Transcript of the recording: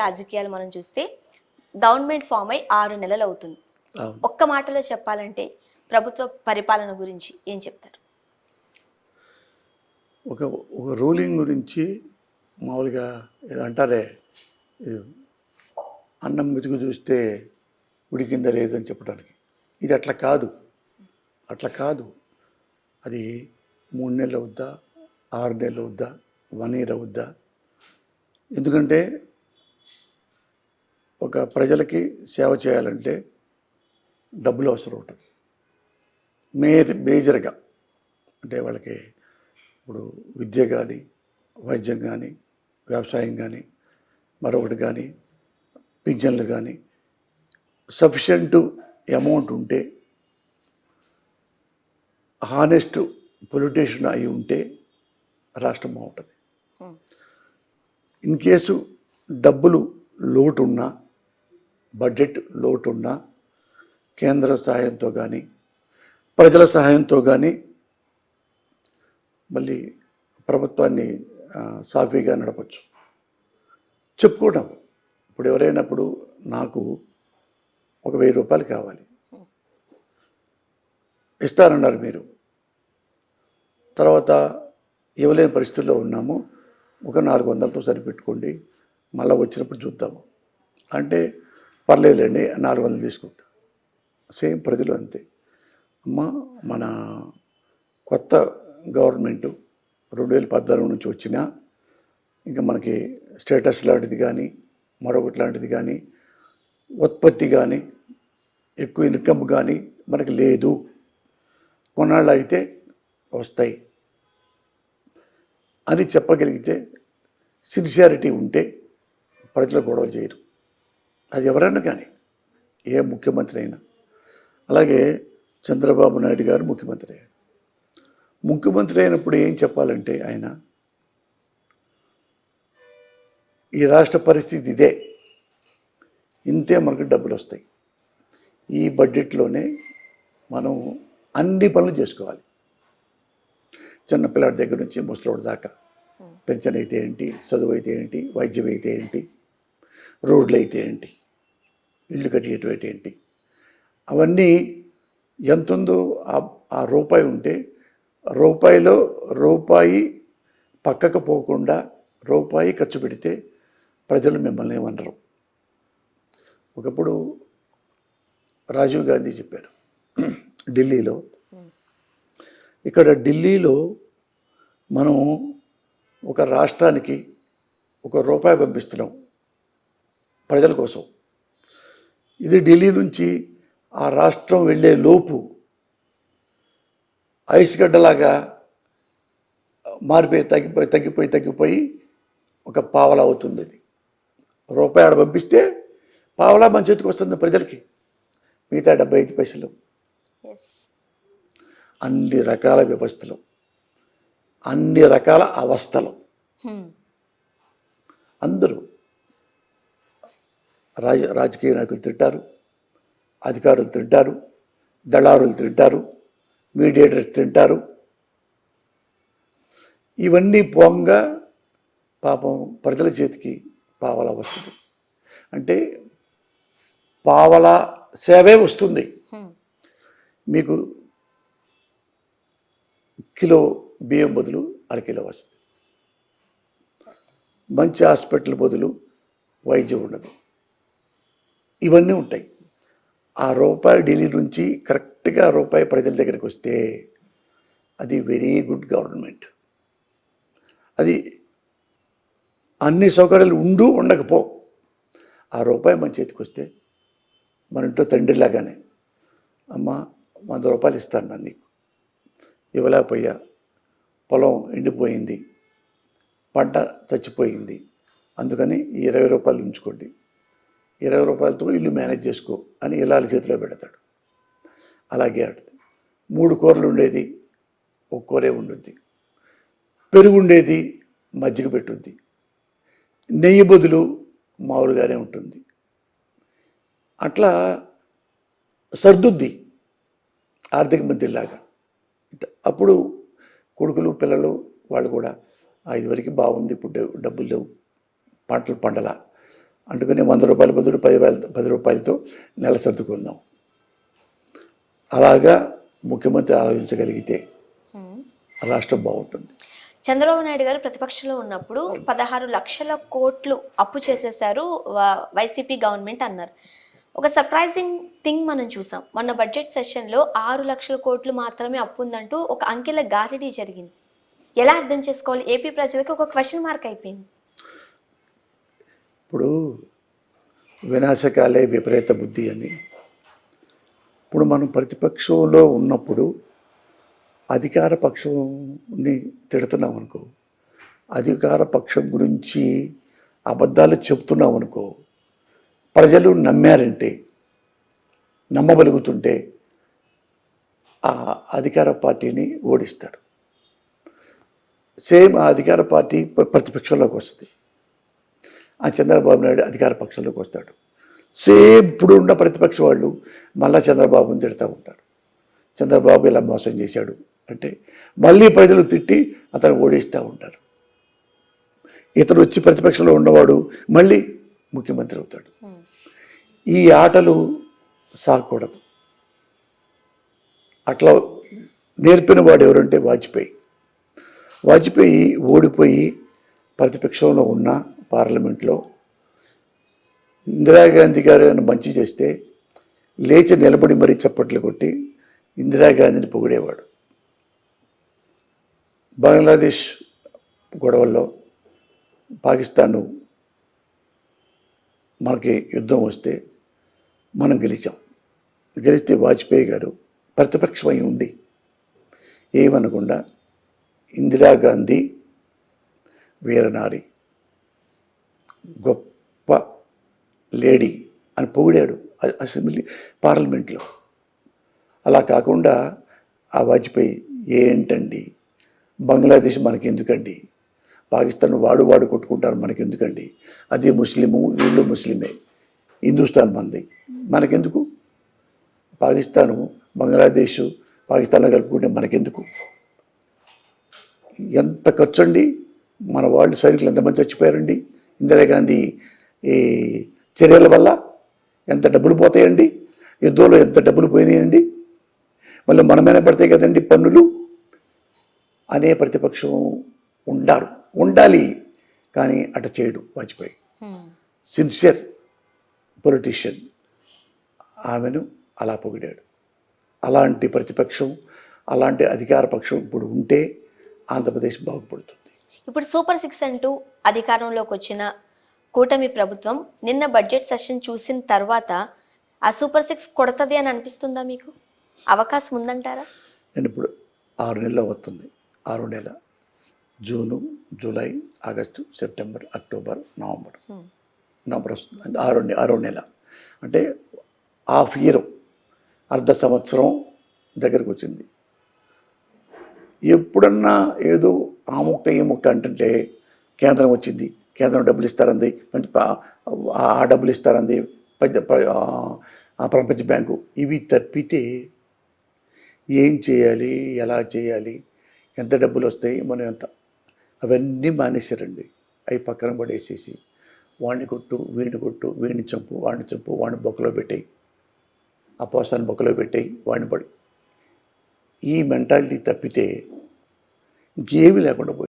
రాజకీయాలు మనం చూస్తే గవర్నమెంట్ ఫామ్ అయి 6 నెలలు అవుతుంది. ఒక్క మాటలో చెప్పాలంటే ప్రభుత్వ పరిపాలన గురించి ఏం చెప్తారు? ఒక ఒక రూలింగ్ గురించి మామూలుగా ఏదంటారే అన్నం మెతుకు చూస్తే ఉడికిందా లేదని చెప్పడానికి, ఇది అట్లా కాదు. అది 3 నెలలు అవుద్దా, 6 నెలలు అవుద్దా, 1 ఇయర్ అవుద్దా? ఎందుకంటే ఒక ప్రజలకి సేవ చేయాలంటే డబ్బులు అవసరం ఉంటుంది. మేజర్గా అంటే వాళ్ళకి ఇప్పుడు విద్య కానీ, వైద్యం కానీ, వ్యవసాయం కానీ, మరొకటి కానీ, పింఛన్లు కానీ సఫిషియంట్ అమౌంట్ ఉంటే, హానెస్ట్ పొలిటీషియన్ అయి ఉంటే రాష్ట్రం బాగుంటుంది. ఇన్ కేసు డబ్బులు లోటున్నా, బడ్జెట్ లోటున్నా కేంద్ర సహాయంతో కానీ, ప్రజల సహాయంతో కానీ మళ్ళీ ప్రభుత్వాన్ని సాఫీగా నడపచ్చు. చెప్పుకోవడం, ఇప్పుడు ఎవరైనప్పుడు నాకు ఒక 1000 రూపాయలు కావాలి, ఇస్తారన్నారు మీరు, తర్వాత ఇవ్వలేని పరిస్థితుల్లో ఉన్నాము, ఒక 400తో సరిపెట్టుకోండి, మళ్ళీ వచ్చినప్పుడు చూద్దాము అంటే పర్లేదులేండి 400 తీసుకుంటా. సేమ్ ప్రజలు అంతే. అమ్మ, మన కొత్త గవర్నమెంటు 2014 నుంచి వచ్చినా ఇంకా మనకి స్టేటస్ లాంటిది కానీ, మరొకటి లాంటిది కానీ, ఉత్పత్తి కానీ, ఎక్కువ ఇన్కమ్ కానీ మనకి లేదు, కొన్నాళ్ళు అయితే వస్తాయి అని చెప్పగలిగితే, సిన్సియారిటీ ఉంటే ప్రజలు గొడవ చేయరు. అది ఎవరైనా కానీ, ఏ ముఖ్యమంత్రి అయినా. అలాగే చంద్రబాబు నాయుడు గారు ముఖ్యమంత్రి అయినప్పుడు ఏం చెప్పాలంటే, ఆయన ఈ రాష్ట్ర పరిస్థితి ఇదే, ఇంతే మనకు డబ్బులు వస్తాయి, ఈ బడ్జెట్లోనే మనం అన్ని పనులు చేసుకోవాలి, చిన్నపిల్లాడి దగ్గర నుంచి ముసలోడి దాకా. పెన్షన్ అయితే ఏంటి, చదువు అయితే ఏంటి, వైద్యం అయితే ఏంటి, రోడ్లు అయితే ఏంటి, ఇల్లు కట్టేటువంటి ఏంటి, అవన్నీ ఎంత ఉందో ఆ రూపాయి ఉంటే, రూపాయిలో రూపాయి పక్కకు పోకుండా రూపాయి ఖర్చు పెడితే ప్రజలు మిమ్మల్ని ఏమనరు. ఒకప్పుడు రాజీవ్ గాంధీ చెప్పారు ఢిల్లీలో, ఇక్కడ ఢిల్లీలో మనం ఒక రాష్ట్రానికి 1 రూపాయి పంపిస్తున్నాం ప్రజల కోసం, ఇది ఢిల్లీ నుంచి ఆ రాష్ట్రం వెళ్ళే లోపు ఐస్ గడ్డలాగా మారిపోయి తగ్గిపోయి ఒక పావలా అవుతుంది. అది రూపాయి ఆడ పంపిస్తే పావలా మన చేతికి వస్తుంది ప్రజలకి, మిగతా 75 పైసలు. అన్ని రకాల వ్యవస్థలు, అన్ని రకాల అవస్థలు, అందరూ రాజకీయ నాయకులు తింటారు, అధికారులు తింటారు, దళారులు తింటారు, మీడియేటర్స్ తింటారు. ఇవన్నీ పోంగా పాపం ప్రజల చేతికి పావలా వస్తుంది. అంటే పావలా సేవే వస్తుంది. మీకు కిలో బియ్యం బదులు అరకిలో వస్తుంది, మంచి హాస్పిటల్ బదులు వైద్యం ఉండదు, ఇవన్నీ ఉంటాయి. ఆ రూపాయి ఢిల్లీ నుంచి కరెక్ట్గా రూపాయి ప్రజల దగ్గరికి వస్తే అది వెరీ గుడ్ గవర్నమెంట్. అది అన్ని సౌకర్యాలు ఉండకపో, ఆ రూపాయి మన చేతికి వస్తే మన ఇంట్లో తండ్రిలాగానే, అమ్మ 100 రూపాయలు ఇస్తాను నన్ను, నీకు ఇవ్వలేకపోయా, పొలం ఎండిపోయింది, పంట చచ్చిపోయింది, అందుకని ఈ 20 రూపాయలు ఉంచుకోండి, 20 రూపాయలతో ఇల్లు మేనేజ్ చేసుకో అని ఇల్లాల చేతిలో పెడతాడు. అలాగే ఆడుతుంది. 3 కూరలు ఉండేది 1 కూరే ఉండుద్ది, పెరుగు ఉండేది మజ్జిగ పెట్టుద్ది, నెయ్యి బదులు మామూలుగానే ఉంటుంది. అట్లా సర్దుద్ది ఆర్థిక మంత్రిలాగా. అప్పుడు కొడుకులు పిల్లలు వాళ్ళు కూడా ఇదివరకు బాగుంది, ఇప్పుడు డబ్బులు లేవు, పంటలు పండలా, అందుకని 100 రూపాయల బదులు 10 రూపాయలతో నెల సర్దుకుందాం. అలాగా ముఖ్యమంత్రి ఆలోచించగలిగితే రాష్ట్రం బాగుంటుంది. చంద్రబాబు నాయుడు గారు ప్రతిపక్షంలో ఉన్నప్పుడు 16 లక్షల కోట్లు అప్పు చేసేశారు వైసీపీ గవర్నమెంట్ అన్నారు. ఒక సర్ప్రైజింగ్ థింగ్ మనం చూసాం. మొన్న బడ్జెట్ సెషన్లో 6 లక్షల కోట్లు మాత్రమే అప్పు ఉందంటూ ఒక అంకెల గారడీ జరిగింది. ఎలా అర్థం చేసుకోవాలి? ఏపీ ప్రజలకు ఒక క్వశ్చన్ మార్క్ అయిపోయింది. ఇప్పుడు వినాశకాలే విపరీత బుద్ధి అని. ఇప్పుడు మనం ప్రతిపక్షంలో ఉన్నప్పుడు అధికార పక్షంని తిడుతున్నాం అనుకో, అధికార పక్షం గురించి అబద్ధాలు చెప్తున్నాం అనుకో, ప్రజలు నమ్మారంటే, నమ్మగలుగుతుంటే ఆ అధికార పార్టీని ఓడిస్తాడు. సేమ్ ఆ అధికార పార్టీ ప్రతిపక్షంలోకి వస్తుంది. ఆ చంద్రబాబు నాయుడు అధికార పక్షంలోకి వస్తాడు. సేమ్ ఇప్పుడు ఉన్న ప్రతిపక్ష వాళ్ళు మళ్ళా చంద్రబాబుని తిడుతూ ఉంటారు. చంద్రబాబు ఇలా మోసం చేశాడు అంటే మళ్ళీ ప్రజలు తిట్టి అతను ఓడిస్తూ ఉంటారు. ఇతను వచ్చి ప్రతిపక్షంలో ఉన్నవాడు మళ్ళీ ముఖ్యమంత్రి అవుతాడు. ఈ ఆటలు సాగకూడదు. అట్లా నేర్పిన వాడు ఎవరంటే వాజ్పేయి ఓడిపోయి ప్రతిపక్షంలో ఉన్న పార్లమెంట్లో ఇందిరాగాంధీ గారు ఏమైనా మంచి చేస్తే లేచి నిలబడి మరీ చప్పట్లు కొట్టి ఇందిరాగాంధీని పొగిడేవాడు. బంగ్లాదేశ్ గొడవల్లో పాకిస్తాను మనకి యుద్ధం వస్తే మనం గెలిస్తే వాజ్పేయి గారు ప్రతిపక్షమై ఉండి ఏమనకుండా ఇందిరాగాంధీ వీరనారి, గొప్ప లేడీ అని పొగిడాడు అసెంబ్లీ పార్లమెంట్లో. అలా కాకుండా ఆ వాజ్పేయి ఏంటండి, బంగ్లాదేశ్ మనకెందుకండి, పాకిస్తాన్ వాడు కొట్టుకుంటారు మనకెందుకండి, అది ముస్లిము వీళ్ళు ముస్లిమే, హిందుస్థాన్ మంది మనకెందుకు, పాకిస్తాను బంగ్లాదేశ్ పాకిస్తాన్లో కలుపుకుంటే మనకెందుకు, ఎంత ఖర్చు అండి, మన వాళ్ళు సైనికులు ఎంతమంది చచ్చిపోయారండి ఇందిరాగాంధీ ఈ చర్యల వల్ల, ఎంత డబ్బులు పోతాయండి, యుద్ధంలో ఎంత డబ్బులు పోయినాయండి, మళ్ళీ మనమైనా పడతాయి కదండి పన్నులు అనే ప్రతిపక్షం ఉండాలి. కానీ అట చేయడు వాజ్పేయి. Sincere politician. ఆమెను అలా పొగిడాడు. అలాంటి ప్రతిపక్షం, అలాంటి అధికార పక్షం ఇప్పుడు ఉంటే ఆంధ్రప్రదేశ్ బాగుపడుతుంది. ఇప్పుడు సూపర్ 6 అంటూ అధికారంలోకి వచ్చిన కూటమి ప్రభుత్వం నిన్న బడ్జెట్ సెషన్ చూసిన తర్వాత ఆ సూపర్ 6 కొడుతుంది అని అనిపిస్తుందా మీకు? అవకాశం ఉందంటారా? నేను ఇప్పుడు 6 నెలలు అవుతుంది. 6 నెల June, July, August, September, October, November వస్తుంది. 6 నెల అంటే హాఫ్ ఇయర్, అర్ధ సంవత్సరం దగ్గరకు వచ్చింది. ఎప్పుడన్నా ఏదో ఆ మొక్క ఈ మొక్క అంటే కేంద్రం వచ్చింది, కేంద్రం డబ్బులు ఇస్తారంది, ఆ డబ్బులు ఇస్తారంది ప్రపంచ బ్యాంకు. ఇవి తప్పితే ఏం చేయాలి, ఎలా చేయాలి, ఎంత డబ్బులు వస్తాయి, మనం ఎంత, అవన్నీ మానేశారండి. అవి పక్కన పడేసేసి వాడిని కొట్టు, వీడిని చంపు, వాడిని బొక్కలో పెట్టాయి, ఆ పోసాన్ని బొక్కలో పెట్టాయి, వాడిని పడి, ఈ మెంటాలిటీ తప్పితే ఇంకేమీ లేకుండా పోయింది.